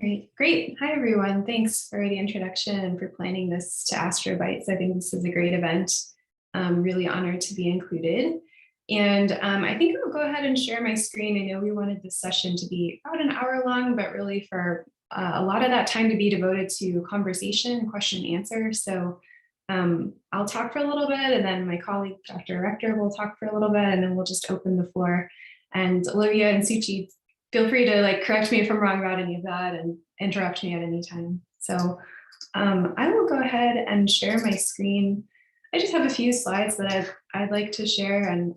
Great. Hi, everyone. Thanks for the introduction and for planning this to Astrobites. I think this is a great event. I'm really honored to be included. And I think I'll go ahead and share my screen. I know we wanted this session to be about an hour long, but really for a lot of that time to be devoted to conversation, question and answer. So I'll talk for a little bit, and then my colleague, Dr. Rector, will talk for a little bit, and then we'll just open the floor. And Olivia and Suchi, feel free to correct me if I'm wrong about any of that and interrupt me at any time. So I will go ahead and share my screen. I just have a few slides that I'd like to share and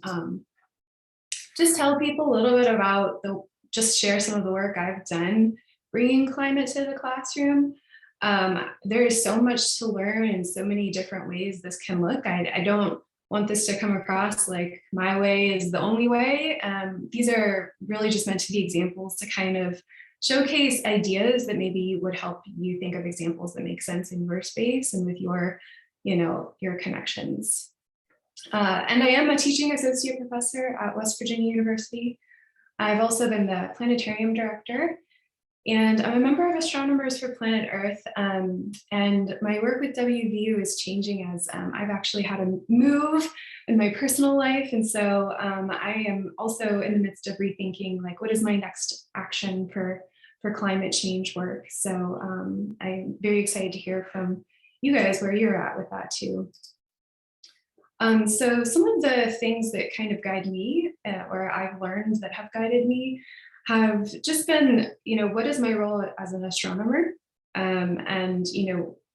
just tell people a little bit about just share some of the work I've done bringing climate to the classroom. There is so much to learn in so many different ways this can look. I don't want this to come across like my way is the only way. These are really just meant to be examples to kind of showcase ideas that maybe would help you think of examples that make sense in your space and with your connections. And I am a teaching associate professor at West Virginia University. I've also been the planetarium director, and I'm a member of Astronomers for Planet Earth, and my work with WVU is changing as I've actually had a move in my personal life. And so I am also in the midst of rethinking what is my next action for climate change work. So I'm very excited to hear from you guys where you're at with that too. So some of the things that kind of guide me or I've learned that have guided me have just been, what is my role as an astronomer? And,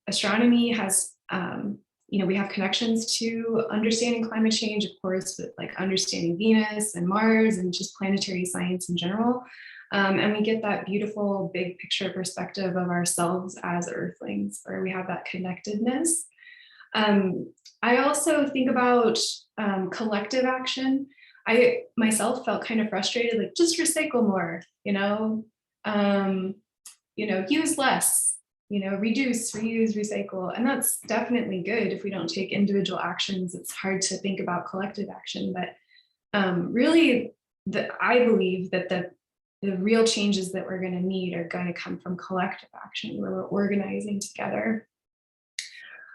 astronomy has, we have connections to understanding climate change, of course, with understanding Venus and Mars and just planetary science in general. And we get that beautiful big picture perspective of ourselves as Earthlings, where we have that connectedness. I also think about collective action. I myself felt kind of frustrated, just recycle more, use less, reduce, reuse, recycle. And that's definitely good if we don't take individual actions. It's hard to think about collective action, but really I believe that the real changes that we're going to need are going to come from collective action where we're organizing together.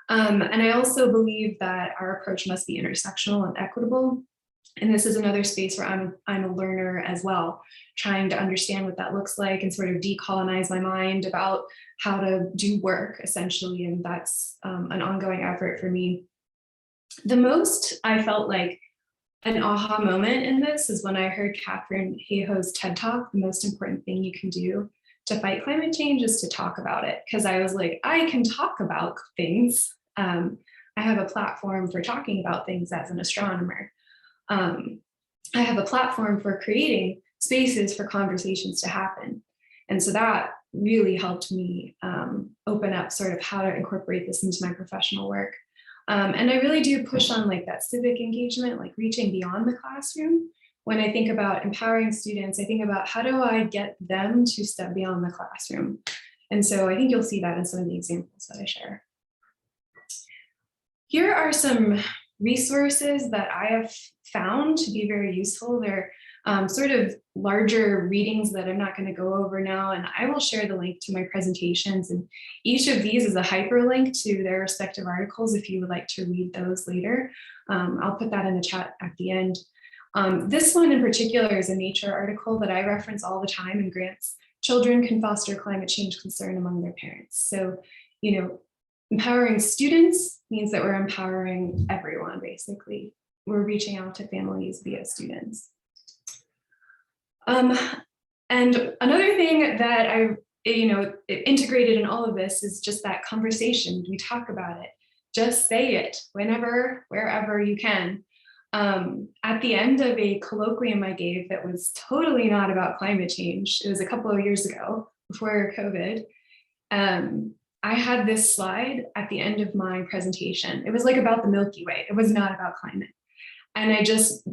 And I also believe that our approach must be intersectional and equitable. And this is another space where I'm a learner as well, trying to understand what that looks like and sort of decolonize my mind about how to do work, essentially. And that's an ongoing effort for me. The most I felt like an aha moment in this is when I heard Kathryn Williamson's TED Talk, the most important thing you can do to fight climate change is to talk about it. Because I was like, I can talk about things. I have a platform for talking about things as an astronomer. I have a platform for creating spaces for conversations to happen. And so that really helped me open up sort of how to incorporate this into my professional work. And I really do push on that civic engagement, reaching beyond the classroom. When I think about empowering students, I think about how do I get them to step beyond the classroom? And so I think you'll see that in some of the examples that I share. Here are some resources that I have found to be very useful. They're sort of larger readings that I'm not going to go over now, and I will share the link to my presentations, and each of these is a hyperlink to their respective articles if you would like to read those later. I'll put that in the chat at the end. This one in particular is a Nature article that I reference all the time and grants children can foster climate change concern among their parents. So, empowering students means that we're empowering everyone, basically. We're reaching out to families via students. And another thing that I, integrated in all of this is just that conversation. We talk about it. Just say it whenever, wherever you can. At the end of a colloquium I gave that was totally not about climate change, it was a couple of years ago before COVID, I had this slide at the end of my presentation. It was about the Milky Way. It was not about climate. And I just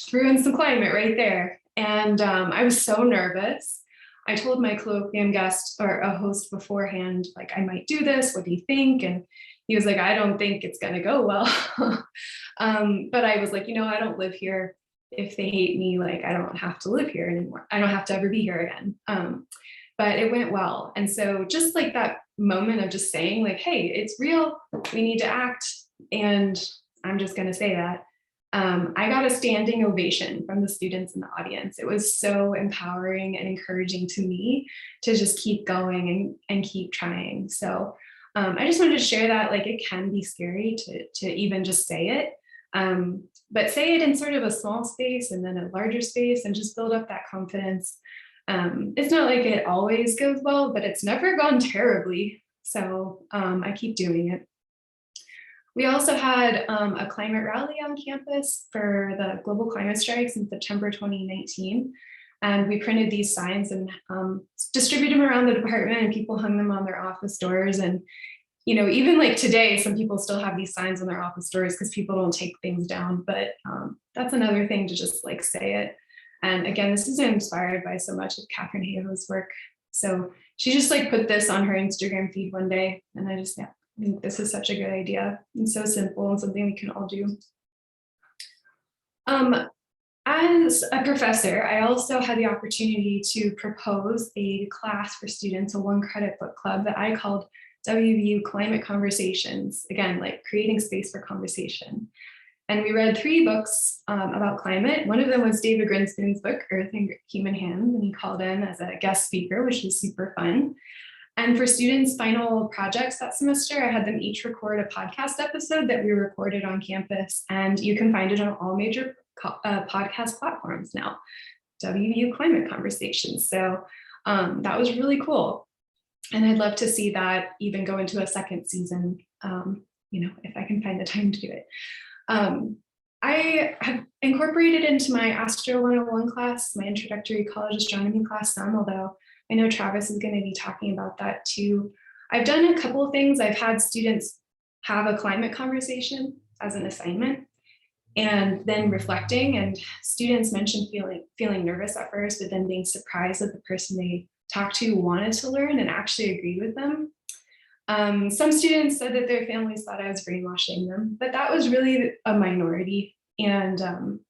threw in some climate right there. And I was so nervous. I told my colloquium guest or a host beforehand, I might do this. What do you think? And he was like, I don't think it's going to go well. But I was like, I don't live here. If they hate me, I don't have to live here anymore. I don't have to ever be here again. but it went well. And so just like that moment of just saying like, hey, it's real, we need to act. And I'm just going to say that. I got a standing ovation from the students in the audience. It was so empowering and encouraging to me to just keep going and keep trying. So I just wanted to share that, like, it can be scary to even just say it, but say it in sort of a small space and then a larger space and just build up that confidence. It's not like it always goes well, but it's never gone terribly. So I keep doing it. We also had a climate rally on campus for the global climate strikes in September 2019. And we printed these signs and distributed them around the department, and people hung them on their office doors. And, you know, even like today, some people still have these signs on their office doors because people don't take things down. But that's another thing, to just like say it. And again, this is inspired by so much of Kathryn Williamson's work. So she just like put this on her Instagram feed one day, and I just, yeah, I think this is such a good idea and so simple and something we can all do. As a professor, I also had the opportunity to propose a class for students, a 1-credit book club that I called WVU Climate Conversations. Again, like creating space for conversation. And we read 3 books about climate. One of them was David Grinspoon's book, Earth in Human Hands, and he called in as a guest speaker, which was super fun. And for students' final projects that semester, I had them each record a podcast episode that we recorded on campus, and you can find it on all major podcast platforms now, WVU Climate Conversations. So that was really cool. And I'd love to see that even go into a second season, you know, if I can find the time to do it. I have incorporated into my Astro 101 class, my introductory college astronomy class, some, although I know Travis is going to be talking about that too. I've done a couple of things. I've had students have a climate conversation as an assignment and then reflecting, and students mentioned feeling nervous at first, but then being surprised that the person they talked to wanted to learn and actually agreed with them. Some students said that their families thought I was brainwashing them, but that was really a minority. And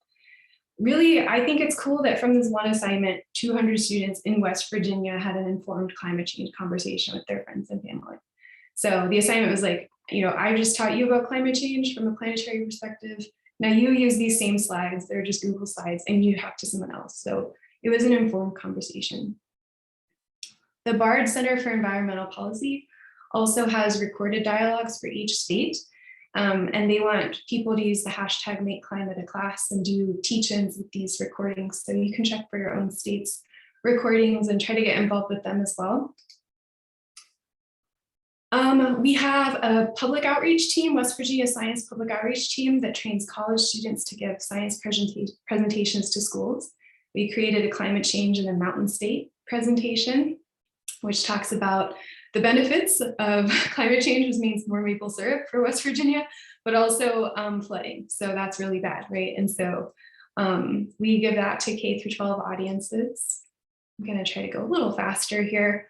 really, I think it's cool that from this one assignment, 200 students in West Virginia had an informed climate change conversation with their friends and family. So the assignment was like, you know, I just taught you about climate change from a planetary perspective. Now you use these same slides, they're just Google slides, and you talk to someone else. So it was an informed conversation. The Bard Center for Environmental Policy also has recorded dialogues for each state. And they want people to use the hashtag #MakeClimateAClass and do teach-ins with these recordings. So you can check for your own state's recordings and try to get involved with them as well. We have a public outreach team, West Virginia Science Public Outreach Team, that trains college students to give science presentations to schools. We created a climate change in a mountain state presentation, which talks about the benefits of climate change, which means more maple syrup for West Virginia, but also flooding. So that's really bad, right? And so we give that to K-12 audiences. I'm gonna try to go a little faster here.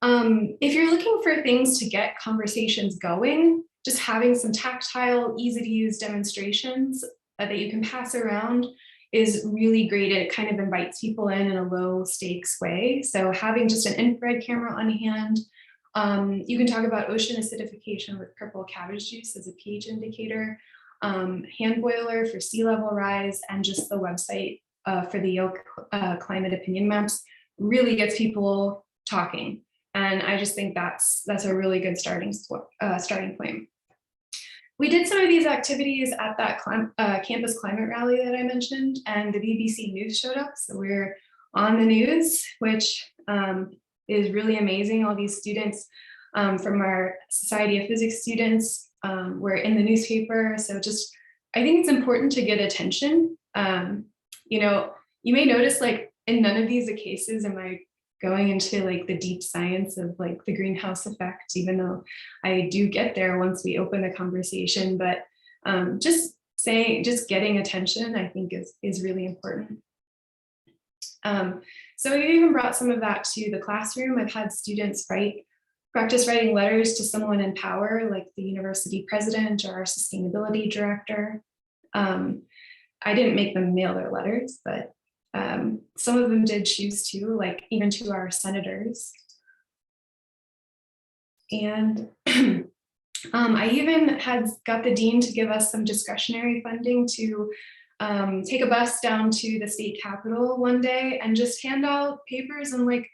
If you're looking for things to get conversations going, just having some tactile, easy to use demonstrations that you can pass around is really great. It kind of invites people in a low stakes way. So having just an infrared camera on hand, you can talk about ocean acidification with purple cabbage juice as a pH indicator, hand boiler for sea level rise, and just the website for the Yoke climate opinion maps really gets people talking. And I just think that's a really good starting point. We did some of these activities at that campus climate rally that I mentioned, and the BBC News showed up. So we're on the news, which is really amazing. All these students from our Society of Physics students were in the newspaper. So just, I think it's important to get attention. You know, you may notice, like, in none of these cases am I going into like the deep science of like the greenhouse effect, even though I do get there once we open the conversation, but just getting attention, I think is really important. So we even brought some of that to the classroom. I've had students practice writing letters to someone in power, like the university president or our sustainability director. I didn't make them mail their letters, but some of them did choose to, like even to our senators. And I even had got the dean to give us some discretionary funding to take a bus down to the state capitol one day and just hand out papers and like,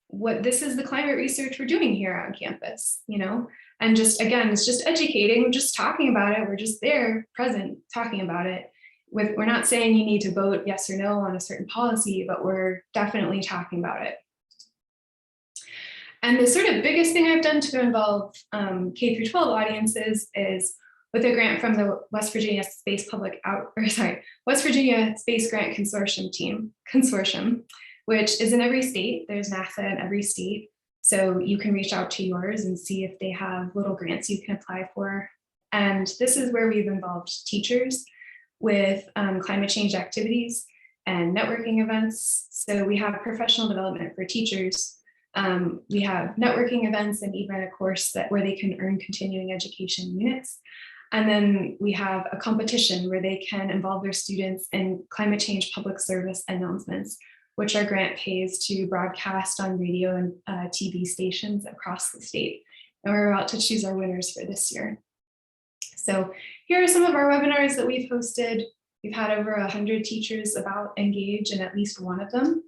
what this is the climate research we're doing here on campus, you know, and just, again, it's just educating, we're just talking about it. We're just there present talking about it. We're not saying you need to vote yes or no on a certain policy, but we're definitely talking about it. And the sort of biggest thing I've done to involve K through 12 audiences is with a grant from the West Virginia Space West Virginia Space Grant Consortium, which is in every state. There's NASA in every state. So you can reach out to yours and see if they have little grants you can apply for. And this is where we've involved teachers with climate change activities and networking events. So we have professional development for teachers. We have networking events and even a course where they can earn continuing education units. And then we have a competition where they can involve their students in climate change public service announcements, which our grant pays to broadcast on radio and TV stations across the state. And we're about to choose our winners for this year. So here are some of our webinars that we've hosted. We've had over 100 teachers engage in at least one of them.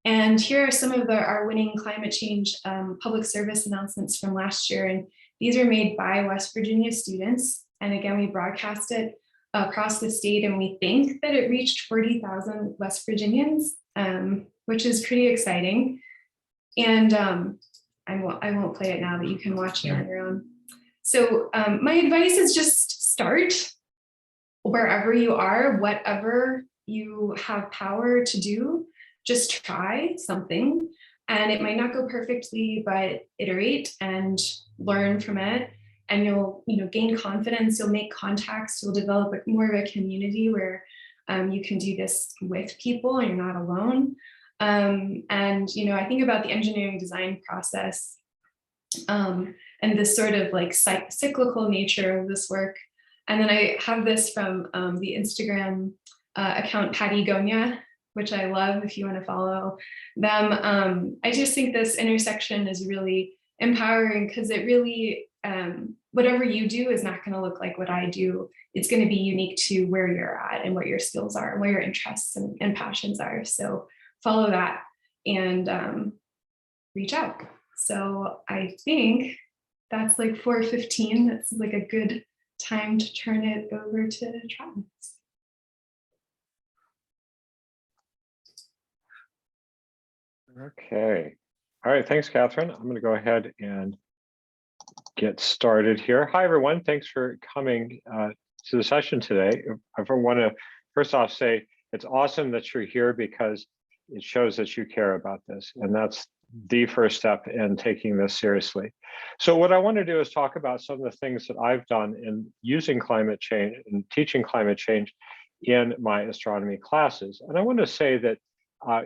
And here are some of our winning climate change public service announcements from last year. And these are made by West Virginia students. And again, we broadcast it across the state, and we think that it reached 40,000 West Virginians, which is pretty exciting. And I won't play it now, but you can watch it on your own. So my advice is just start wherever you are, whatever you have power to do, just try something. And it might not go perfectly, but iterate and learn from it. And you'll gain confidence, you'll make contacts, you'll develop more of a community where you can do this with people and you're not alone. And I think about the engineering design process and this sort of like cyclical nature of this work. And then I have this from the Instagram account Patty Gonya, which I love if you want to follow them. I just think this intersection is really empowering because it really, whatever you do is not going to look like what I do. It's going to be unique to where you're at and what your skills are and where your interests and passions are. So follow that and reach out. So I think that's like 4:15. That's like a good time to turn it over to Travis. Okay. All right. Thanks, Kathryn. I'm going to go ahead and get started here. Hi, everyone. Thanks for coming to the session today. I want to first off say it's awesome that you're here because it shows that you care about this. And that's the first step in taking this seriously. So what I want to do is talk about some of the things that I've done in using climate change and teaching climate change in my astronomy classes. And I want to say that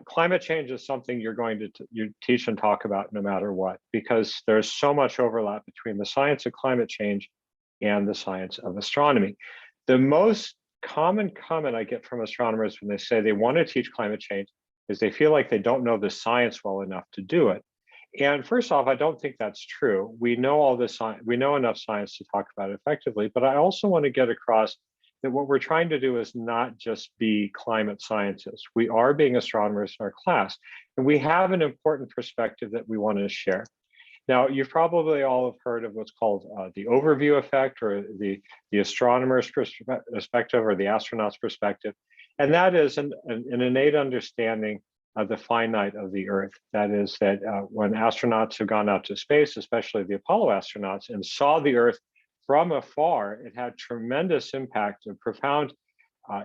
climate change is something you're going to you teach and talk about no matter what, because there's so much overlap between the science of climate change and the science of astronomy. The most common comment I get from astronomers when they say they want to teach climate change is they feel like they don't know the science well enough to do it. And first off, I don't think that's true. We know all this science, we know enough science to talk about it effectively, but I also want to get across that what we're trying to do is not just be climate scientists. We are being astronomers in our class, and we have an important perspective that we want to share. Now, you've probably all have heard of what's called the overview effect, or the astronomer's perspective, or the astronaut's perspective. And that is an innate understanding of the finite of the Earth. That is that when astronauts have gone out to space, especially the Apollo astronauts, and saw the Earth from afar, it had tremendous impact, a profound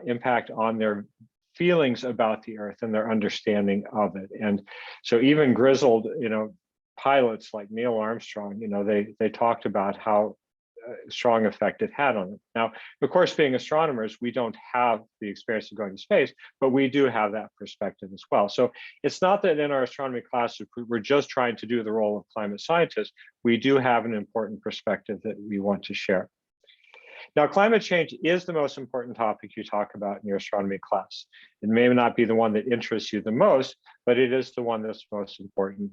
impact on their feelings about the Earth and their understanding of it. And so even grizzled, pilots like Neil Armstrong, they talked about how strong effect it had on them. Now, of course, being astronomers, we don't have the experience of going to space, but we do have that perspective as well. So it's not that in our astronomy classes, we're just trying to do the role of climate scientists. We do have an important perspective that we want to share. Now, climate change is the most important topic you talk about in your astronomy class. It may not be the one that interests you the most, but it is the one that's most important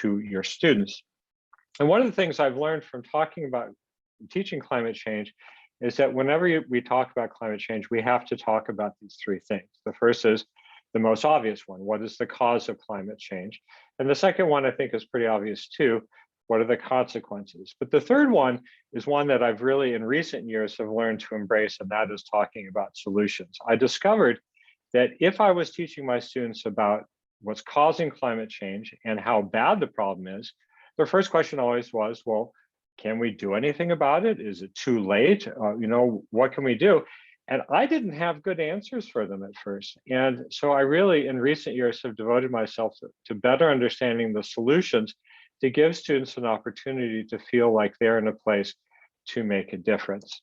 to your students. And one of the things I've learned from talking about teaching climate change is that whenever we talk about climate change, we have to talk about these three things. The first is the most obvious one. What is the cause of climate change? And the second one I think is pretty obvious too. What are the consequences? But the third one is one that I've really in recent years have learned to embrace, and that is talking about solutions. I discovered that if I was teaching my students about what's causing climate change and how bad the problem is, their first question always was, well, can we do anything about it? Is it too late? What can we do? And I didn't have good answers for them at first. And so I really, in recent years, have devoted myself to better understanding the solutions to give students an opportunity to feel like they're in a place to make a difference.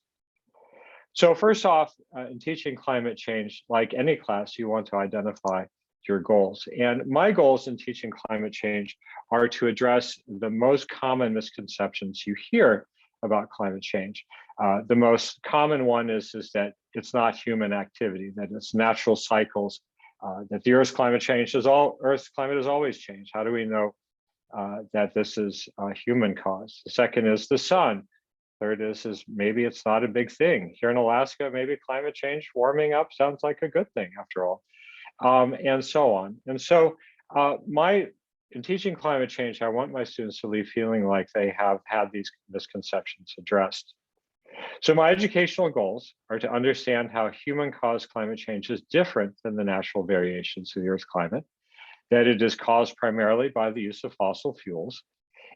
So first off, in teaching climate change, like any class, you want to identify your goals. And my goals in teaching climate change are to address the most common misconceptions you hear about climate change. The most common one is that it's not human activity, that it's natural cycles, that the Earth's climate has always changed. How do we know that this is human caused? The second is the sun. Third is maybe it's not a big thing. Here in Alaska, maybe climate change, warming up sounds like a good thing after all, and so on. And so in teaching climate change, I want my students to leave feeling like they have had these misconceptions addressed. So my educational goals are to understand how human-caused climate change is different than the natural variations of the Earth's climate, that it is caused primarily by the use of fossil fuels.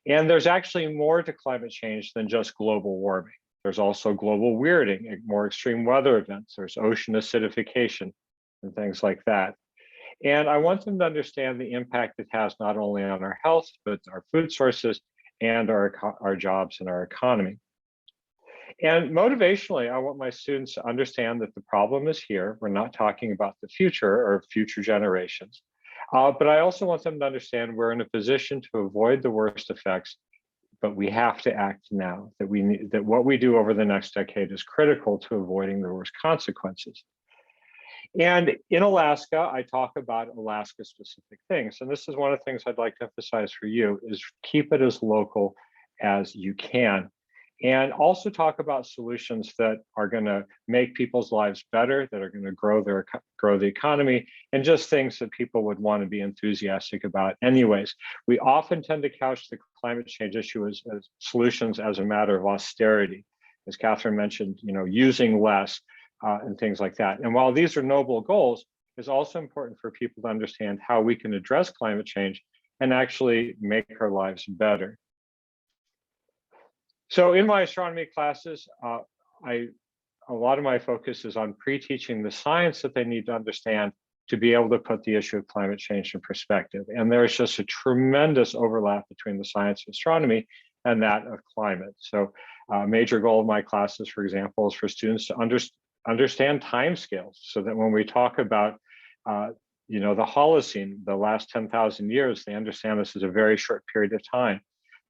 And there's actually more to climate change than just global warming. There's also global weirding, more extreme weather events. There's ocean acidification and things like that. And I want them to understand the impact it has not only on our health, but our food sources and our jobs and our economy. And motivationally, I want my students to understand that the problem is here. We're not talking about the future or future generations. But I also want them to understand we're in a position to avoid the worst effects, but we have to act now, that what we do over the next decade is critical to avoiding the worst consequences. And in Alaska, I talk about Alaska-specific things. And this is one of the things I'd like to emphasize for you is keep it as local as you can. And also talk about solutions that are going to make people's lives better, that are going to grow the economy, and just things that people would want to be enthusiastic about anyways. We often tend to couch the climate change issue as solutions as a matter of austerity. As Kathryn mentioned, using less and things like that. And while these are noble goals, it's also important for people to understand how we can address climate change and actually make our lives better. So in my astronomy classes, a lot of my focus is on pre-teaching the science that they need to understand to be able to put the issue of climate change in perspective. And there's just a tremendous overlap between the science of astronomy and that of climate. So a major goal of my classes, for example, is for students to understand timescales, so that when we talk about the Holocene, the last 10,000 years, they understand this is a very short period of time.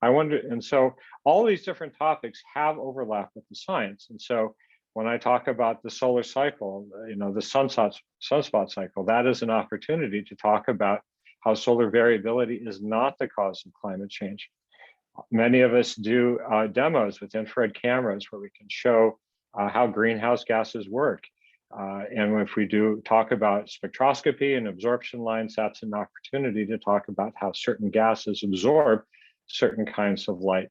And so all these different topics have overlap with the science. And so when I talk about the solar cycle, the sunspot cycle, that is an opportunity to talk about how solar variability is not the cause of climate change. Many of us do demos with infrared cameras where we can show how greenhouse gases work. And if we do talk about spectroscopy and absorption lines, that's an opportunity to talk about how certain gases absorb certain kinds of light.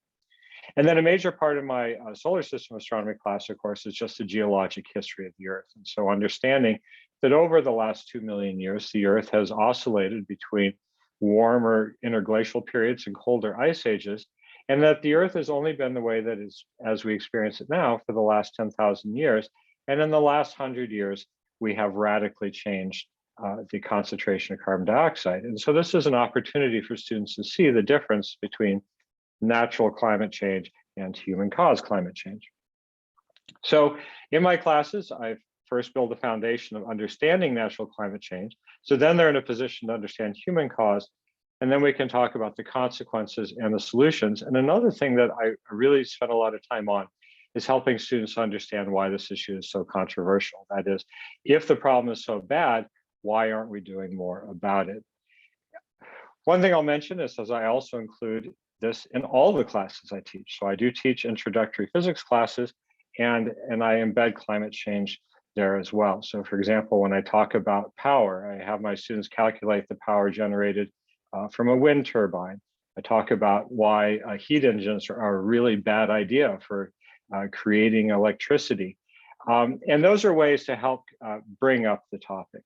And then a major part of my solar system astronomy class, of course, is just the geologic history of the Earth. And so understanding that over the last 2 million years, the Earth has oscillated between warmer interglacial periods and colder ice ages, and that the Earth has only been the way that is as we experience it now for the last 10,000 years. And in the last 100 years, we have radically changed the concentration of carbon dioxide. And so this is an opportunity for students to see the difference between natural climate change and human-caused climate change. So in my classes, I first build a foundation of understanding natural climate change. So then they're in a position to understand human-caused, and then we can talk about the consequences and the solutions. And another thing that I really spent a lot of time on is helping students understand why this issue is so controversial. That is, if the problem is so bad, why aren't we doing more about it? One thing I'll mention is, as I also include this in all the classes I teach. So I do teach introductory physics classes, and I embed climate change there as well. So for example, when I talk about power, I have my students calculate the power generated from a wind turbine. I talk about why heat engines are a really bad idea for creating electricity. And those are ways to help bring up the topic.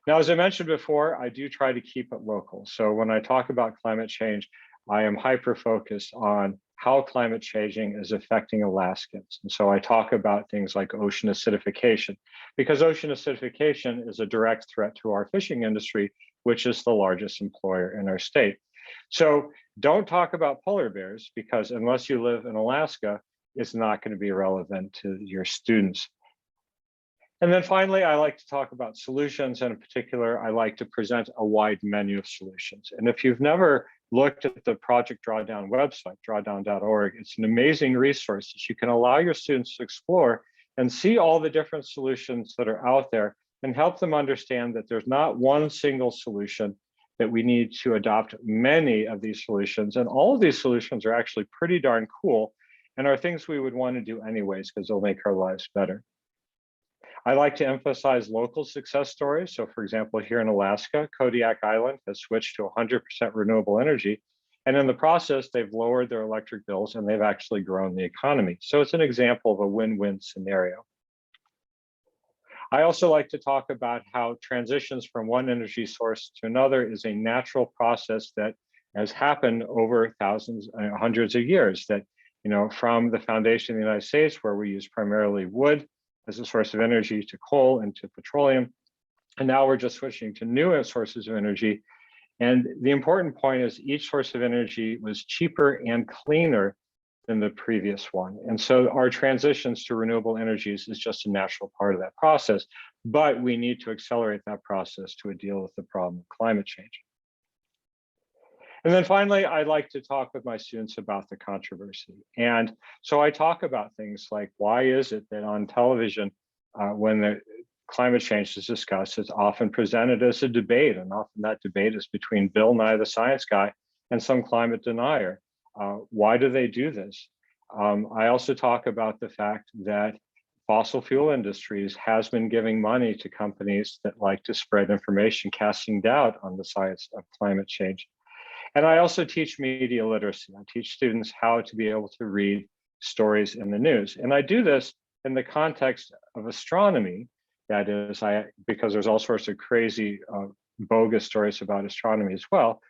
Now, as I mentioned before, I do try to keep it local. So when I talk about climate change, I am hyper-focused on how climate changing is affecting Alaskans. And so I talk about things like ocean acidification, because ocean acidification is a direct threat to our fishing industry, which is the largest employer in our state. So don't talk about polar bears, because unless you live in Alaska, it's not going to be relevant to your students. And then finally, I like to talk about solutions, and in particular, I like to present a wide menu of solutions. And if you've never looked at the Project Drawdown website, drawdown.org, it's an amazing resource that you can allow your students to explore and see all the different solutions that are out there and help them understand that there's not one single solution, that we need to adopt many of these solutions. And all of these solutions are actually pretty darn cool and are things we would want to do anyways, because they'll make our lives better. I like to emphasize local success stories. So for example, here in Alaska, Kodiak Island has switched to 100% renewable energy. And in the process, they've lowered their electric bills and they've actually grown the economy. So it's an example of a win-win scenario. I also like to talk about how transitions from one energy source to another is a natural process that has happened over thousands, hundreds of years. That, you know, from the foundation of the United States, where we use primarily wood as a source of energy, to coal and to petroleum. And now we're just switching to new sources of energy. And the important point is each source of energy was cheaper and cleaner than the previous one. And so our transitions to renewable energies is just a natural part of that process, but we need to accelerate that process to deal with the problem of climate change. And then finally, I like to talk with my students about the controversy. And so I talk about things like, why is it that on television, when the climate change is discussed, it's often presented as a debate, and often that debate is between Bill Nye the Science Guy and some climate denier. Why do they do this? I also talk about the fact that fossil fuel industries has been giving money to companies that like to spread information, casting doubt on the science of climate change. And I also teach media literacy. I teach students how to be able to read stories in the news. And I do this in the context of astronomy. That is, because there's all sorts of crazy, bogus stories about astronomy as well.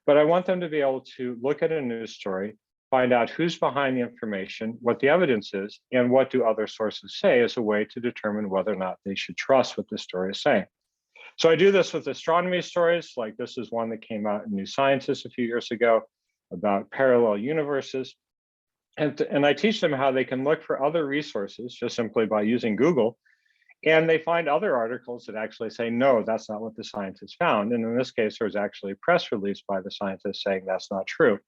But I want them to be able to look at a news story, find out who's behind the information, what the evidence is, and what do other sources say as a way to determine whether or not they should trust what the story is saying. So I do this with astronomy stories, like this is one that came out in New Scientist a few years ago about parallel universes. And I teach them how they can look for other resources just simply by using Google. And they find other articles that actually say, no, that's not what the scientists found. And in this case, there was actually a press release by the scientists saying that's not true.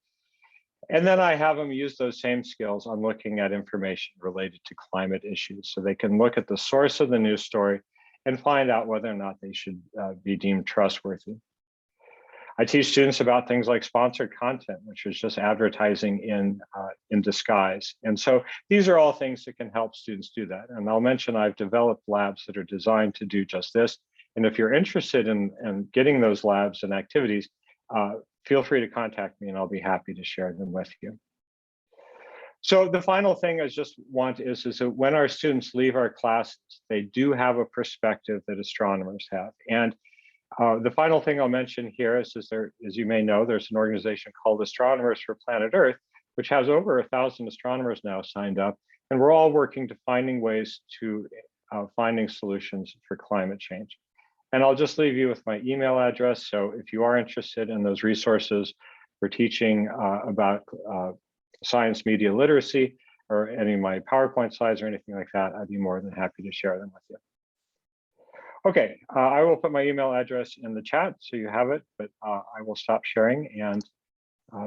And then I have them use those same skills on looking at information related to climate issues. So they can look at the source of the news story and find out whether or not they should be deemed trustworthy. I teach students about things like sponsored content, which is just advertising in disguise. And so these are all things that can help students do that. And I'll mention I've developed labs that are designed to do just this. And if you're interested in getting those labs and activities, feel free to contact me and I'll be happy to share them with you. So the final thing I just want is that when our students leave our classes, they do have a perspective that astronomers have. And the final thing I'll mention here is there, as you may know, there's an organization called Astronomers for Planet Earth, which has over 1,000 astronomers now signed up. And we're all working to finding ways to finding solutions for climate change. And I'll just leave you with my email address. So if you are interested in those resources for teaching about science media literacy, or any of my PowerPoint slides or anything like that, I'd be more than happy to share them with you. Okay, I will put my email address in the chat so you have it, but I will stop sharing and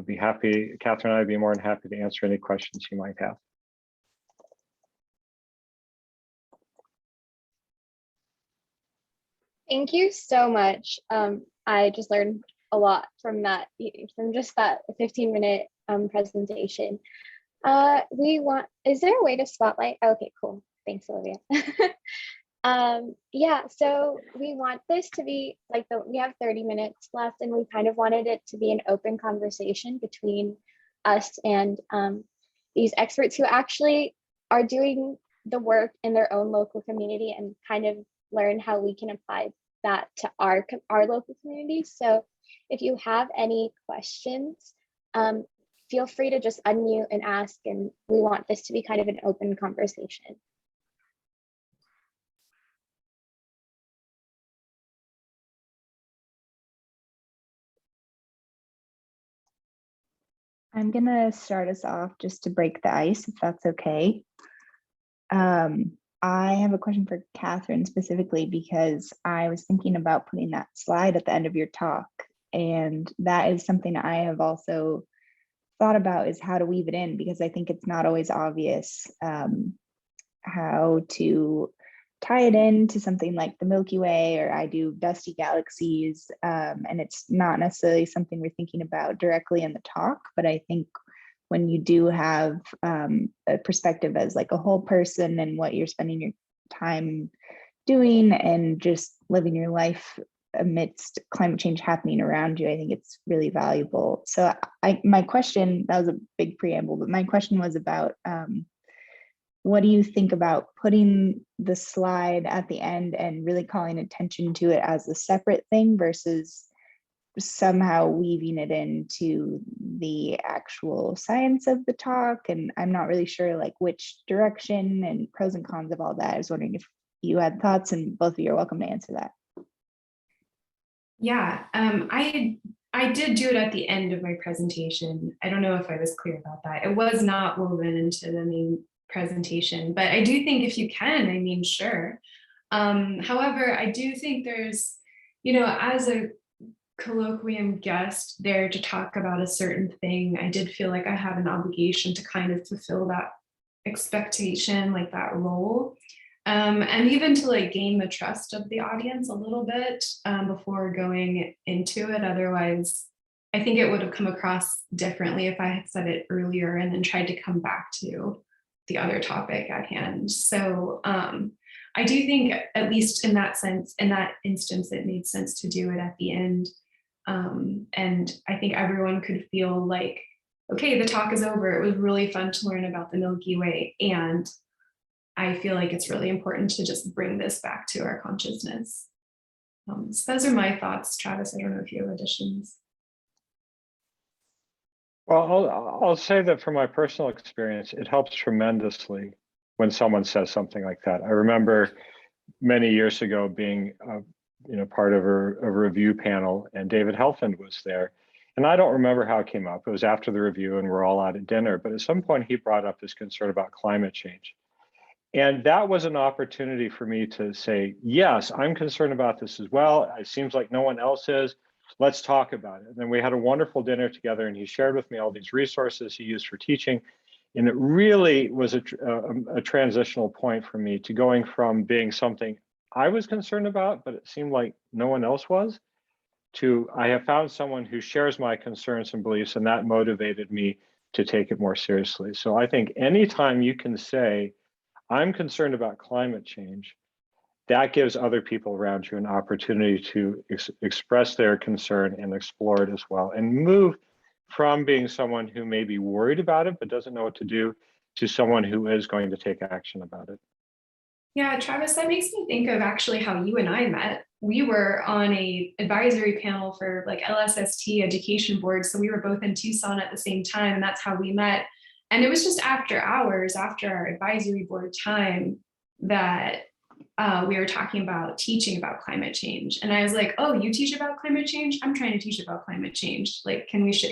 be happy, Kathryn and I would be more than happy to answer any questions you might have. Thank you so much. I just learned a lot from just that 15-minute presentation. Is there a way to spotlight? Okay, cool. Thanks, Olivia. Yeah, so we want this to be like we have 30 minutes left, and we kind of wanted it to be an open conversation between us and these experts who actually are doing the work in their own local community, and kind of learn how we can apply that to our local community. So if you have any questions, feel free to just unmute and ask, and we want this to be kind of an open conversation. I'm gonna start us off just to break the ice, if that's okay. I have a question for Kathryn specifically, because I was thinking about putting that slide at the end of your talk, and that is something I have also thought about, is how to weave it in, because I think it's not always obvious how to tie it into something like the Milky Way, or I do dusty galaxies, and it's not necessarily something we're thinking about directly in the talk, but I think when you do have a perspective as like a whole person and what you're spending your time doing and just living your life amidst climate change happening around you, I think it's really valuable. So my question, that was a big preamble, but my question was about what do you think about putting the slide at the end and really calling attention to it as a separate thing versus somehow weaving it into the actual science of the talk? And I'm not really sure like which direction and pros and cons of all that. I was wondering if you had thoughts, and both of you are welcome to answer that. Yeah, I did do it at the end of my presentation. I don't know if I was clear about that. It was not woven into the main presentation, but I do think if you can, I mean, sure. However, I do think there's, as a colloquium guest there to talk about a certain thing, I did feel like I have an obligation to kind of fulfill that expectation, like that role. And even to like gain the trust of the audience a little bit before going into it. Otherwise, I think it would have come across differently if I had said it earlier and then tried to come back to the other topic at hand. So I do think, at least in that sense, in that instance, it made sense to do it at the end. And I think everyone could feel like, okay, the talk is over. It was really fun to learn about the Milky Way. And I feel like it's really important to just bring this back to our consciousness. So those are my thoughts, Travis. I don't know if you have additions. Well, I'll say that from my personal experience, it helps tremendously when someone says something like that. I remember many years ago being part of a review panel, and David Helfand was there. And I don't remember how it came up. It was after the review and we're all out at dinner, but at some point he brought up his concern about climate change. And that was an opportunity for me to say, yes, I'm concerned about this as well. It seems like no one else is. Let's talk about it. And then we had a wonderful dinner together, and he shared with me all these resources he used for teaching. And it really was a transitional point for me to going from being something I was concerned about, but it seemed like no one else was, to I have found someone who shares my concerns and beliefs, and that motivated me to take it more seriously. So I think anytime you can say, I'm concerned about climate change, that gives other people around you an opportunity to express their concern and explore it as well, and move from being someone who may be worried about it but doesn't know what to do to someone who is going to take action about it. Yeah, Travis, that makes me think of actually how you and I met. We were on a advisory panel for like LSST education board. So we were both in Tucson at the same time, and that's how we met. And it was just after hours, after our advisory board time, that we were talking about teaching about climate change. And I was like, oh, you teach about climate change? I'm trying to teach about climate change. Like, can we share?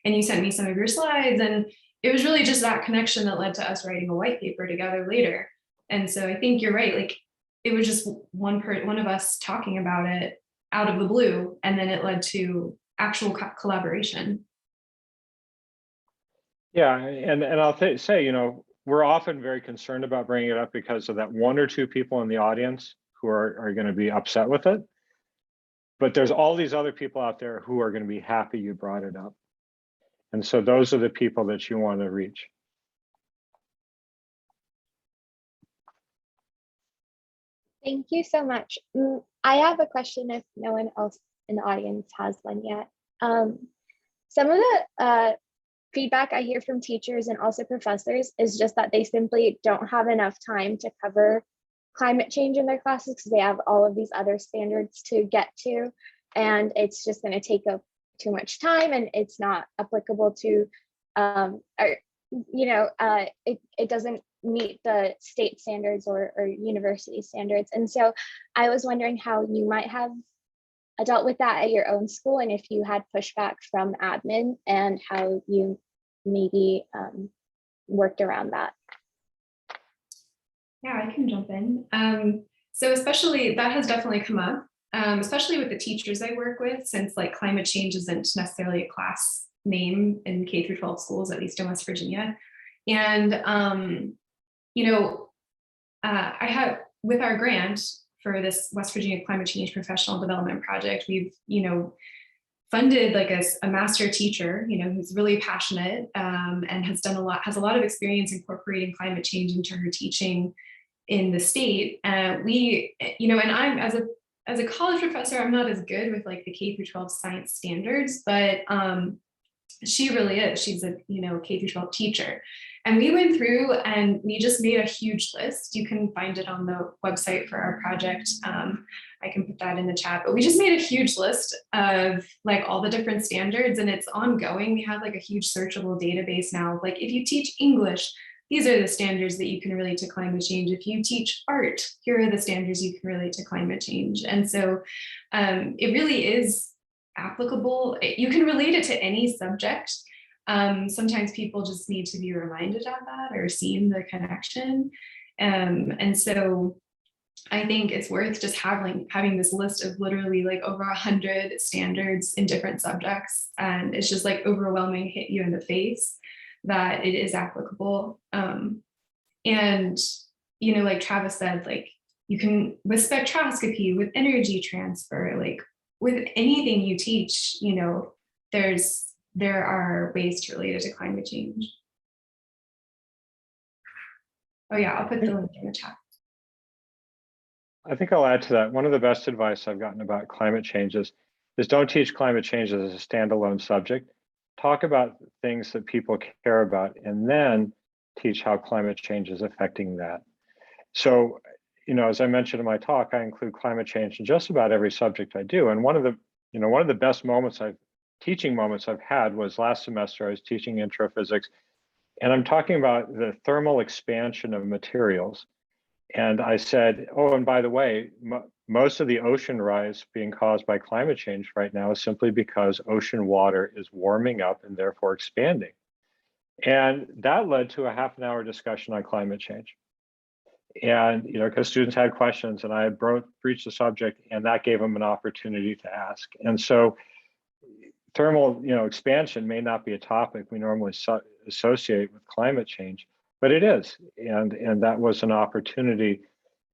And you sent me some of your slides. And it was really just that connection that led to us writing a white paper together later. And so I think you're right. Like, it was just one of us talking about it out of the blue, and then it led to actual collaboration. Yeah, and I'll say, we're often very concerned about bringing it up because of that one or two people in the audience who are going to be upset with it. but there's all these other people out there who are going to be happy you brought it up. And so those are the people that you want to reach. Thank you so much. I have a question if no one else in the audience has one yet. Some of the feedback I hear from teachers and also professors is just that they simply don't have enough time to cover climate change in their classes because they have all of these other standards to get to, and it's just going to take up too much time, and it's not applicable to, it doesn't meet the state standards or university standards. And so I was wondering how you might have dealt with that at your own school, and if you had pushback from admin and how you maybe worked around that. Yeah, I can jump in. So especially that has definitely come up, especially with the teachers I work with, since like climate change isn't necessarily a class name in K through 12 schools, at least in West Virginia. And, I have, with our grant for this West Virginia Climate Change Professional Development Project, we've, funded like a master teacher, who's really passionate and has a lot of experience incorporating climate change into her teaching in the state. And I'm as a college professor, I'm not as good with like the K through 12 science standards, but she really is. She's a K through 12 teacher. And we went through and we just made a huge list. You can find it on the website for our project. I can put that in the chat, but we just made a huge list of like all the different standards, and it's ongoing. We have like a huge searchable database now. Like if you teach English, these are the standards that you can relate to climate change. If you teach art, here are the standards you can relate to climate change. And so it really is applicable. You can relate it to any subject. Sometimes people just need to be reminded of that or seeing the connection. And so I think it's worth just having this list of literally like over 100 standards in different subjects. And it's just like overwhelming, hit you in the face that it is applicable. And, like Travis said, like you can, with spectroscopy, with energy transfer, like with anything you teach, there are ways to relate it to climate change. Oh yeah, I'll put the link in the chat. I think I'll add to that. One of the best advice I've gotten about climate change is don't teach climate change as a standalone subject. Talk about things that people care about, and then teach how climate change is affecting that. So, as I mentioned in my talk, I include climate change in just about every subject I do. And one of the best teaching moments I've had was last semester. I was teaching intro physics, and I'm talking about the thermal expansion of materials. And I said, oh, and by the way, most of the ocean rise being caused by climate change right now is simply because ocean water is warming up and therefore expanding. And that led to a half an hour discussion on climate change. And, because students had questions and I had breached the subject, and that gave them an opportunity to ask. And so thermal, expansion may not be a topic we normally associate with climate change, but it is. And that was an opportunity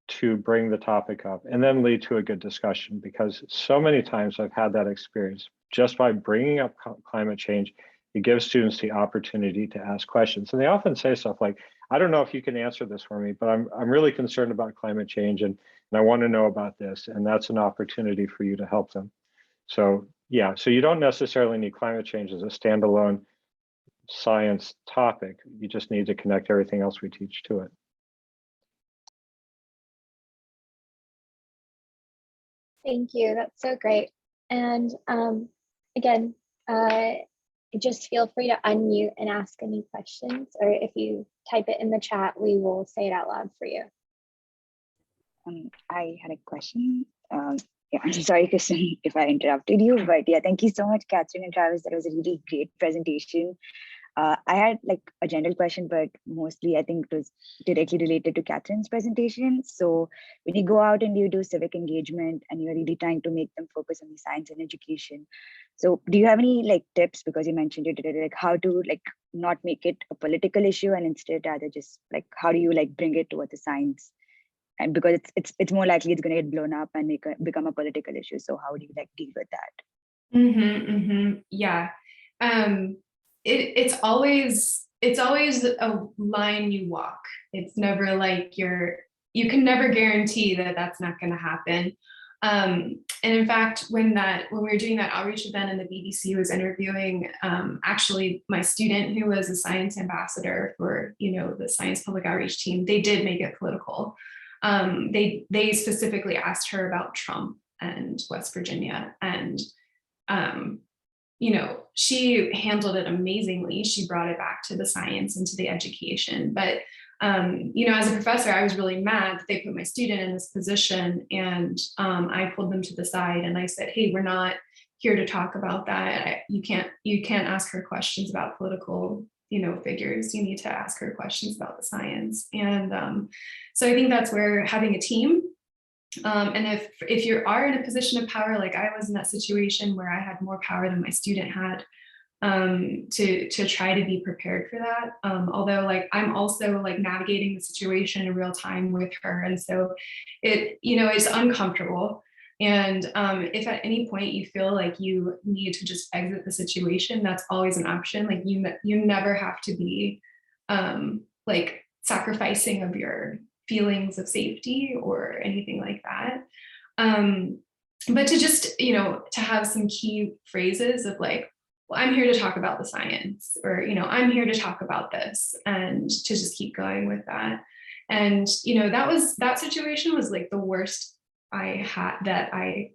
to bring the topic up and then lead to a good discussion, because so many times I've had that experience. Just by bringing up climate change, it gives students the opportunity to ask questions. And they often say stuff like, I don't know if you can answer this for me, but I'm really concerned about climate change and I want to know about this. And that's an opportunity for you to help them. So yeah, so you don't necessarily need climate change as a standalone science topic. You just need to connect everything else we teach to it. Thank you. That's so great. And again, just feel free to unmute and ask any questions, or if you type it in the chat, we will say it out loud for you. I had a question. Yeah, I'm sorry, Kristen, if I interrupted you, but yeah, thank you so much, Kathryn and Travis. That was a really great presentation. I had like a general question, but mostly I think it was directly related to Kathryn's presentation. So when you go out and you do civic engagement and you're really trying to make them focus on the science and education, so do you have any like tips, because you mentioned it, like how to like not make it a political issue and instead rather just like how do you like bring it towards the science and because it's more likely it's going to get blown up and become a political issue. So how do you like deal with that? Yeah. It's always a line you walk. It's never like you can never guarantee that that's not going to happen. And in fact, when we were doing that outreach event and the BBC was interviewing actually my student who was a science ambassador for, the science public outreach team, they did make it political. They specifically asked her about Trump and West Virginia, and she handled it amazingly. She brought it back to the science and to the education. But, as a professor, I was really mad that they put my student in this position, and I pulled them to the side and I said, hey, we're not here to talk about that. You can't ask her questions about political, figures. You need to ask her questions about the science. And so I think that's where having a team, and if you are in a position of power, like I was in that situation where I had more power than my student had, to try to be prepared for that. Although I'm also navigating the situation in real time with her. And so it's uncomfortable. And if at any point you feel like you need to just exit the situation, that's always an option. Like you never have to be sacrificing of your feelings of safety or anything like that. But to just, to have some key phrases of well, I'm here to talk about the science, or, I'm here to talk about this, and to just keep going with that. And, that situation was the worst that I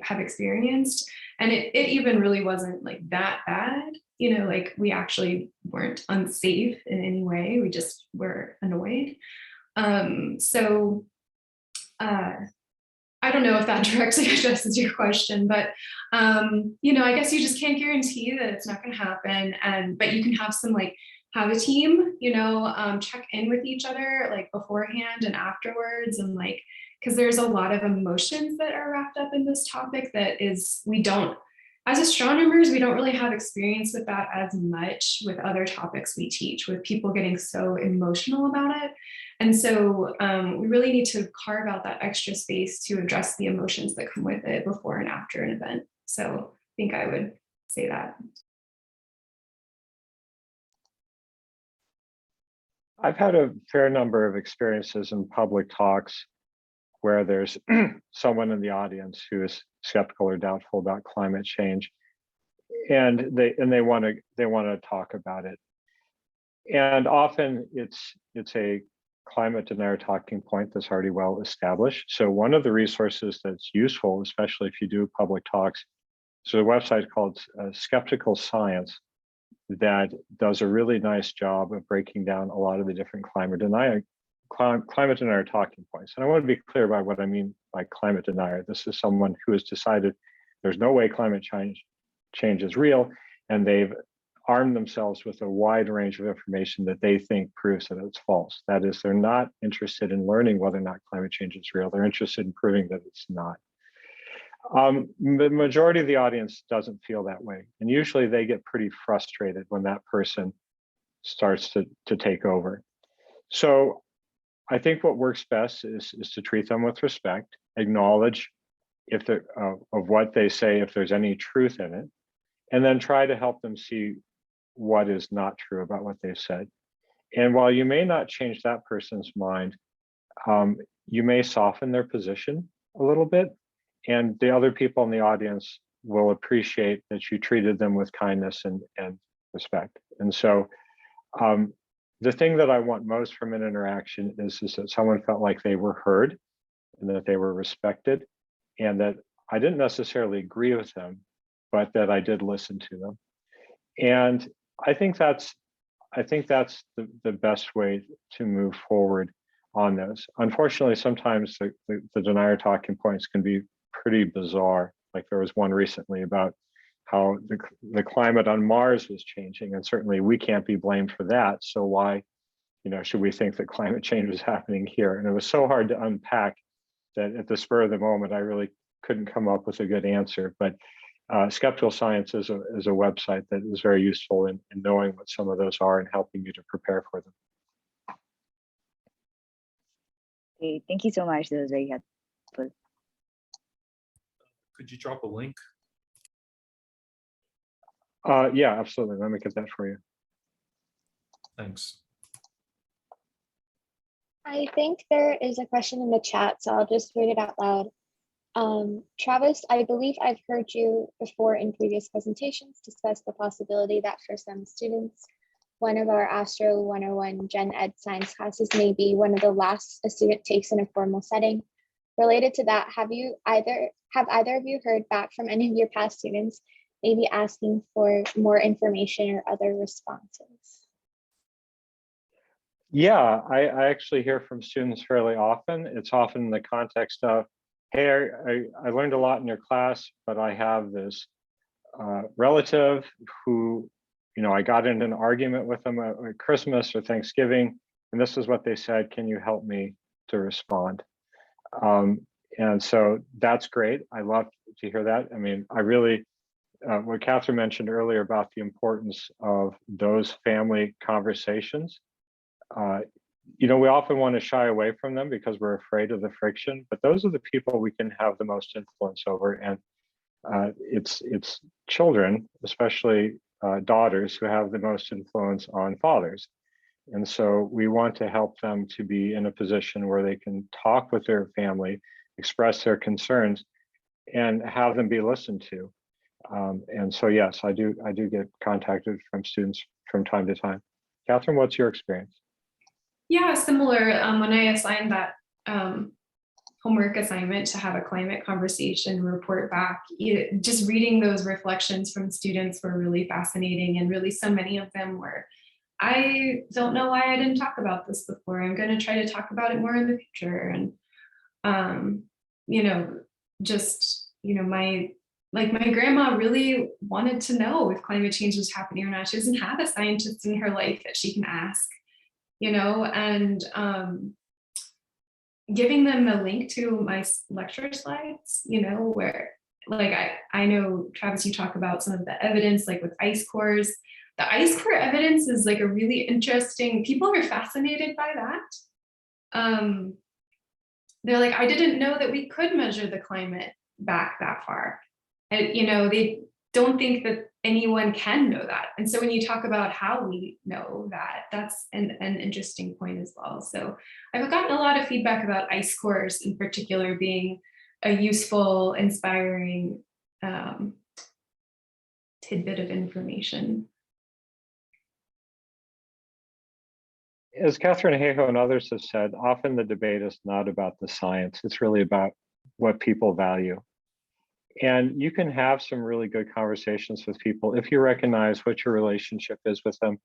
have experienced. And it even really wasn't that bad, we actually weren't unsafe in any way. We just were annoyed. I don't know if that directly addresses your question, but, I guess you just can't guarantee that it's not going to happen. But you can have have a team, check in with each other beforehand and afterwards. And because there's a lot of emotions that are wrapped up in this topic as astronomers, we don't really have experience with that as much with other topics we teach, with people getting so emotional about it. And so we really need to carve out that extra space to address the emotions that come with it before and after an event. So I think I would say that. I've had a fair number of experiences in public talks where there's someone in the audience who is skeptical or doubtful about climate change, and they want to talk about it. And often it's a climate denier talking point that's already well established. So one of the resources that's useful, especially if you do public talks, is a website called Skeptical Science that does a really nice job of breaking down a lot of the different climate denier talking points. And I want to be clear about what I mean by climate denier. This is someone who has decided there's no way climate change is real, and they've armed themselves with a wide range of information that they think proves that it's false. That is, they're not interested in learning whether or not climate change is real. They're interested in proving that it's not. The majority of the audience doesn't feel that way. And usually they get pretty frustrated when that person starts to take over. So I think what works best is to treat them with respect, acknowledge if of what they say, if there's any truth in it, and then try to help them see what is not true about what they've said. And while you may not change that person's mind, you may soften their position a little bit, and the other people in the audience will appreciate that you treated them with kindness and respect. And so the thing that I want most from an interaction is that someone felt like they were heard and that they were respected, and that I didn't necessarily agree with them, but that I did listen to them. And I think that's the best way to move forward on those. Unfortunately, sometimes the denier talking points can be pretty bizarre. Like there was one recently about how the climate on Mars was changing, and certainly we can't be blamed for that. So why, should we think that climate change was happening here? And it was so hard to unpack that at the spur of the moment, I really couldn't come up with a good answer. But Skeptical Science is a website that is very useful in knowing what some of those are and helping you to prepare for them. Great. Thank you so much. That was very helpful. Could you drop a link? Yeah, absolutely. Let me get that for you. Thanks. I think there is a question in the chat, so I'll just read it out loud. Travis, I believe I've heard you before in previous presentations discuss the possibility that for some students, one of our Astro 101 Gen Ed science classes may be one of the last a student takes in a formal setting. Related to that, have either of you heard back from any of your past students, maybe asking for more information or other responses? Yeah, I actually hear from students fairly often. It's often in the context of, hey, I learned a lot in your class, but I have this relative who, I got into an argument with them at Christmas or Thanksgiving, and this is what they said, can you help me to respond? And so that's great. I love to hear that. I mean, I really, what Kathryn mentioned earlier about the importance of those family conversations. We often want to shy away from them because we're afraid of the friction, but those are the people we can have the most influence over. And it's children, especially daughters, who have the most influence on fathers. And so we want to help them to be in a position where they can talk with their family, express their concerns, and have them be listened to. And so, yes, I do get contacted from students from time to time. Kathryn, what's your experience? Yeah, similar. When I assigned that homework assignment to have a climate conversation, report back, just reading those reflections from students were really fascinating. And really so many of them were, I don't know why I didn't talk about this before. I'm going to try to talk about it more in the future. And, my grandma really wanted to know if climate change was happening or not. She doesn't have a scientist in her life that she can ask, and giving them a link to my lecture slides, where I know, Travis, you talk about some of the evidence, like with ice cores. The ice core evidence is like a really interesting, people are fascinated by that. They're like, I didn't know that we could measure the climate back that far. They don't think that anyone can know that. And so when you talk about how we know that, that's an interesting point as well. So I've gotten a lot of feedback about ice cores in particular being a useful, inspiring tidbit of information. As Kathryn Hayhoe and others have said, often the debate is not about the science. It's really about what people value. And you can have some really good conversations with people if you recognize what your relationship is with them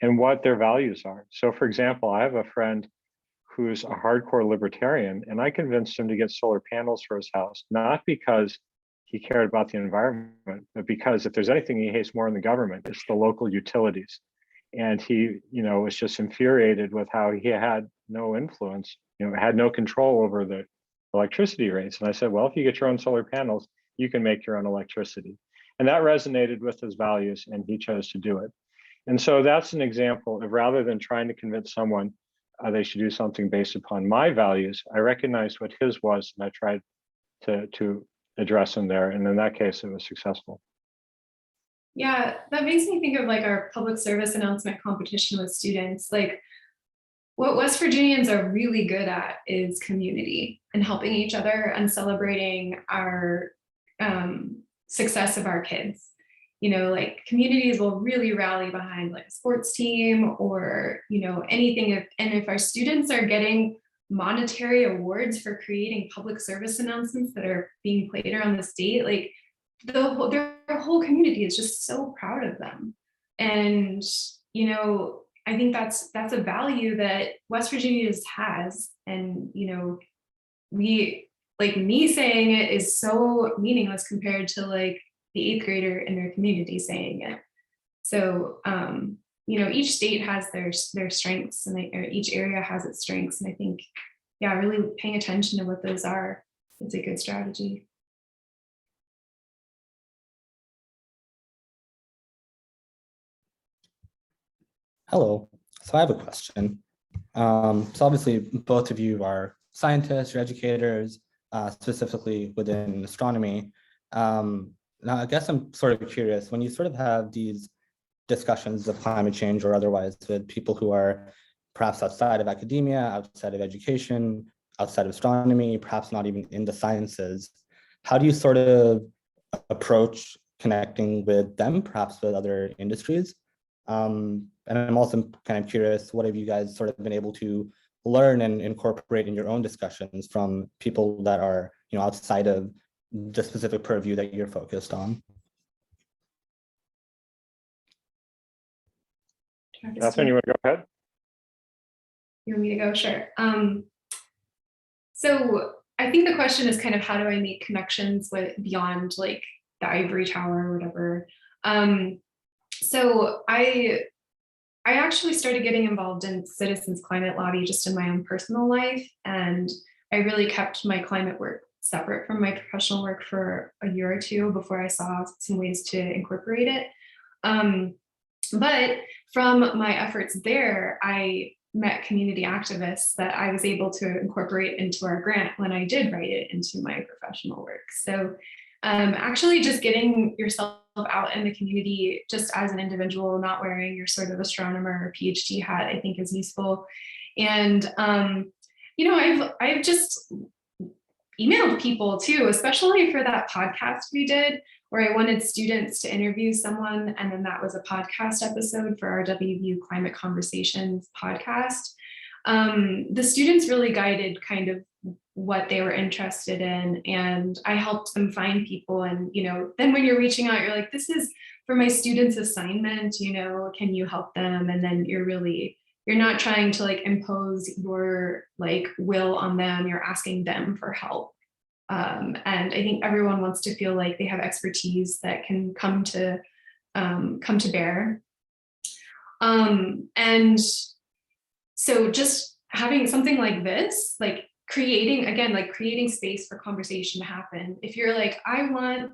and what their values are. So for example, I have a friend who's a hardcore libertarian, and I convinced him to get solar panels for his house, not because he cared about the environment, but because if there's anything he hates more in the government, it's the local utilities. And he, was just infuriated with how he had no influence, had no control over the electricity rates. And I said, well, if you get your own solar panels, you can make your own electricity. And that resonated with his values, and he chose to do it. And so that's an example of, rather than trying to convince someone they should do something based upon my values, I recognized what his was, and I tried to address him there. And in that case, it was successful. Yeah, that makes me think of our public service announcement competition with students. What West Virginians are really good at is community and helping each other and celebrating our success of our kids. Communities will really rally behind a sports team or, anything. And if our students are getting monetary awards for creating public service announcements that are being played around the state, their whole community is just so proud of them. And, I think that's a value that West Virginia has. And, me saying it is so meaningless compared to the 8th grader in their community saying it. So, each state has their strengths, and or each area has its strengths. And I think, really paying attention to what those are, it's a good strategy. Hello. So I have a question. So obviously both of you are scientists, you're educators, specifically within astronomy. Now, I guess I'm sort of curious, when you sort of have these discussions of climate change or otherwise with people who are perhaps outside of academia, outside of education, outside of astronomy, perhaps not even in the sciences, how do you sort of approach connecting with them, perhaps with other industries? And I'm also kind of curious, what have you guys sort of been able to learn and incorporate in your own discussions from people that are, outside of the specific purview that you're focused on? Kathryn, you want to go ahead? You want me to go? Sure. So I think the question is kind of how do I make connections with beyond like the ivory tower or whatever. So I actually started getting involved in citizens climate lobby just in my own personal life, and I really kept my climate work separate from my professional work for a year or two before I saw some ways to incorporate it. But from my efforts there, I met community activists that I was able to incorporate into our grant when I did write it into my professional work. So actually just getting yourself out in the community just as an individual, not wearing your sort of astronomer or PhD hat, I think is useful. And, I've just emailed people too, especially for that podcast we did, where I wanted students to interview someone. And then that was a podcast episode for our WVU Climate Conversations podcast. The students really guided kind of what they were interested in, and I helped them find people. And, then when you're reaching out, you're like, this is for my students' assignment, can you help them? And then you're not trying to like impose your like will on them, you're asking them for help. And I think everyone wants to feel like they have expertise that can come to bear. And so just having something like this, like creating space for conversation to happen. If you're like, I want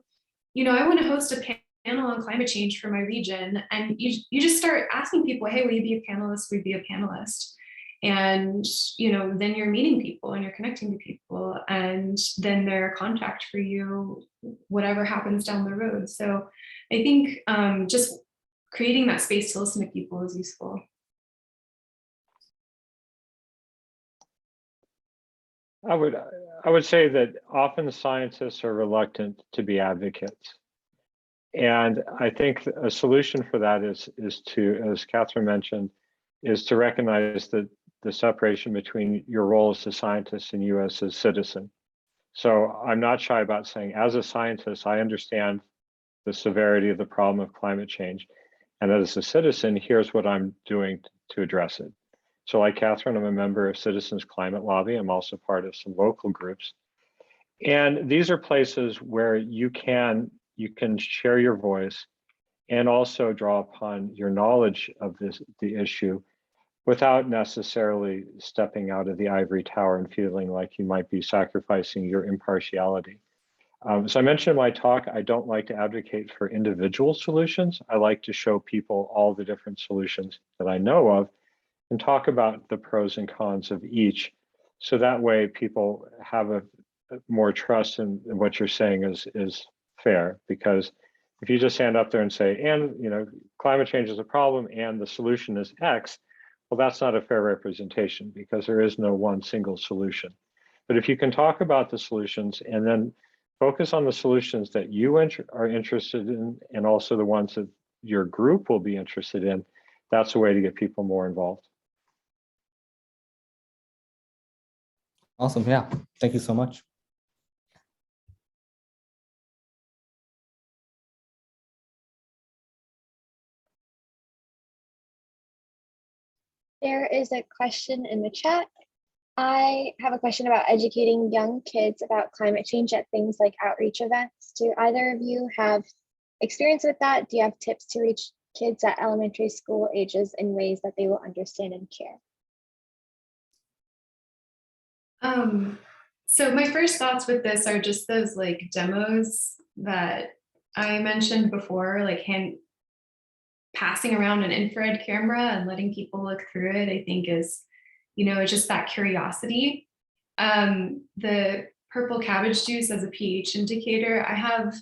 to host a panel on climate change for my region, and you just start asking people, hey, will you be a panelist? Will you be a panelist? And then you're meeting people and you're connecting to people, and then they're a contact for you, whatever happens down the road. So I think just creating that space to listen to people is useful. I would say that often scientists are reluctant to be advocates. And I think a solution for that is to, as Kathryn mentioned, is to recognize that the separation between your role as a scientist and you as a citizen. So I'm not shy about saying, as a scientist, I understand the severity of the problem of climate change. And as a citizen, here's what I'm doing to address it. So like Kathryn, I'm a member of Citizens Climate Lobby. I'm also part of some local groups. And these are places where you can share your voice and also draw upon your knowledge of the issue without necessarily stepping out of the ivory tower and feeling like you might be sacrificing your impartiality. So I mentioned in my talk, I don't like to advocate for individual solutions. I like to show people all the different solutions that I know of and talk about the pros and cons of each. So that way people have a more trust in what you're saying is fair. Because if you just stand up there and say, and climate change is a problem and the solution is X, well, that's not a fair representation because there is no one single solution. But if you can talk about the solutions and then focus on the solutions that you are interested in and also the ones that your group will be interested in, that's a way to get people more involved. Awesome. Yeah. Thank you so much. There is a question in the chat. I have a question about educating young kids about climate change at things like outreach events. Do either of you have experience with that? Do you have tips to reach kids at elementary school ages in ways that they will understand and care? So my first thoughts with this are just those like demos that I mentioned before, like passing around an infrared camera and letting people look through it, I think is, it's just that curiosity. The purple cabbage juice as a pH indicator, I have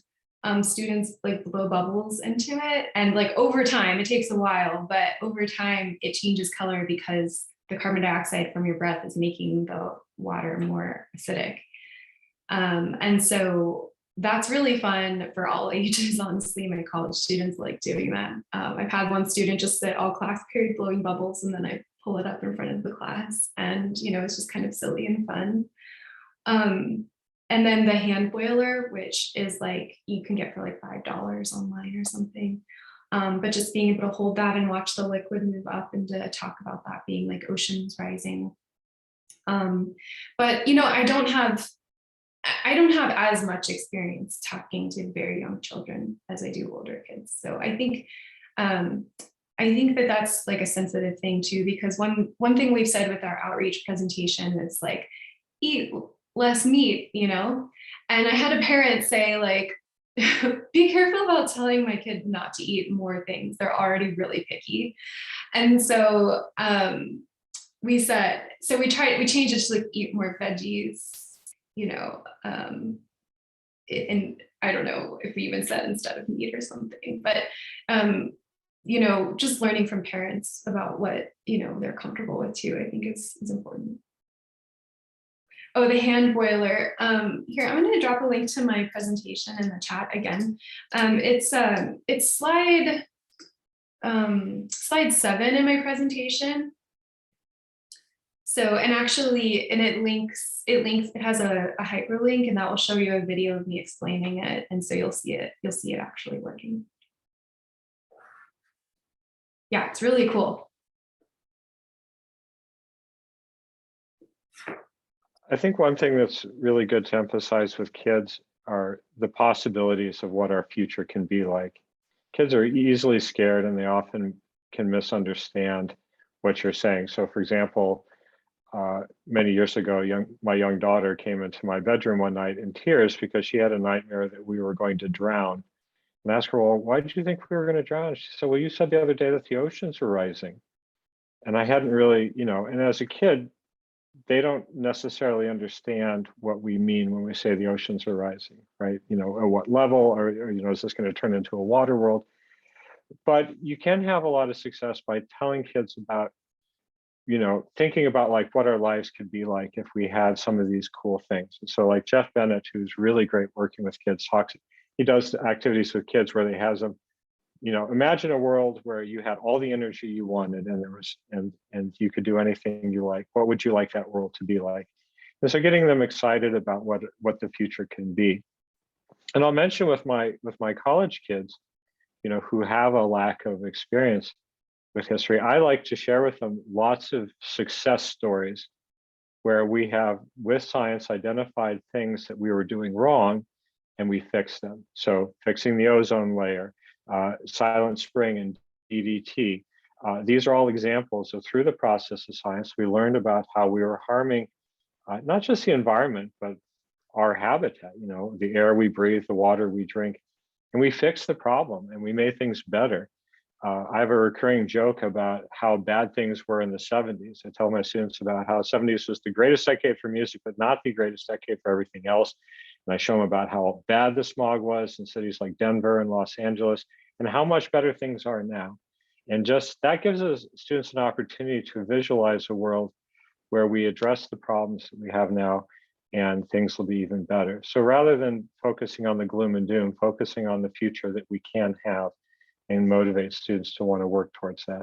students like blow bubbles into it, and like over time, it takes a while, but over time it changes color because the carbon dioxide from your breath is making the water more acidic. And so that's really fun for all ages, honestly. My college students like doing that. I've had one student just sit all class period blowing bubbles, and then I pull it up in front of the class, and it's just kind of silly and fun. And then the hand boiler, which is like you can get for like $5 online or something. But just being able to hold that and watch the liquid move up, and to talk about that being like oceans rising. But I don't have as much experience talking to very young children as I do older kids. So I think that that's like a sensitive thing too, because one thing we've said with our outreach presentation is like, eat less meat, and I had a parent say like, be careful about telling my kid not to eat more things. They're already really picky. And so we changed it to like eat more veggies, and I don't know if we even said instead of meat or something, but just learning from parents about what they're comfortable with too, I think is important. Oh, the hand boiler. Here, I'm going to drop a link to my presentation in the chat again. It's slide 7 in my presentation. So, and it has a hyperlink, and that will show you a video of me explaining it. And so you'll see it actually working. Yeah, it's really cool. I think one thing that's really good to emphasize with kids are the possibilities of what our future can be like. Kids are easily scared, and they often can misunderstand what you're saying. So for example, many years ago, my young daughter came into my bedroom one night in tears because she had a nightmare that we were going to drown. And I asked her, well, why did you think we were going to drown? She said, well, you said the other day that the oceans were rising. And I hadn't really, and as a kid, they don't necessarily understand what we mean when we say the oceans are rising, right? At what level, or is this going to turn into a water world? But you can have a lot of success by telling kids about, thinking about like what our lives could be like if we had some of these cool things. And so like Jeff Bennett, who's really great working with kids, he does activities with kids where he has them, imagine a world where you had all the energy you wanted, and there was, and you could do anything you like. What would you like that world to be like? And so getting them excited about what the future can be. And I'll mention with my college kids, who have a lack of experience with history, I like to share with them lots of success stories where we have, with science, identified things that we were doing wrong, and we fixed them. So fixing the ozone layer, Silent Spring and DDT. These are all examples of, through the process of science, we learned about how we were harming not just the environment, but our habitat, the air we breathe, the water we drink, and we fixed the problem and we made things better. I have a recurring joke about how bad things were in the 70s. I tell my students about how 70s was the greatest decade for music, but not the greatest decade for everything else. And I show them about how bad the smog was in cities like Denver and Los Angeles, and how much better things are now. And just that gives us students an opportunity to visualize a world where we address the problems that we have now, and things will be even better. So rather than focusing on the gloom and doom, focusing on the future that we can have, and motivate students to want to work towards that.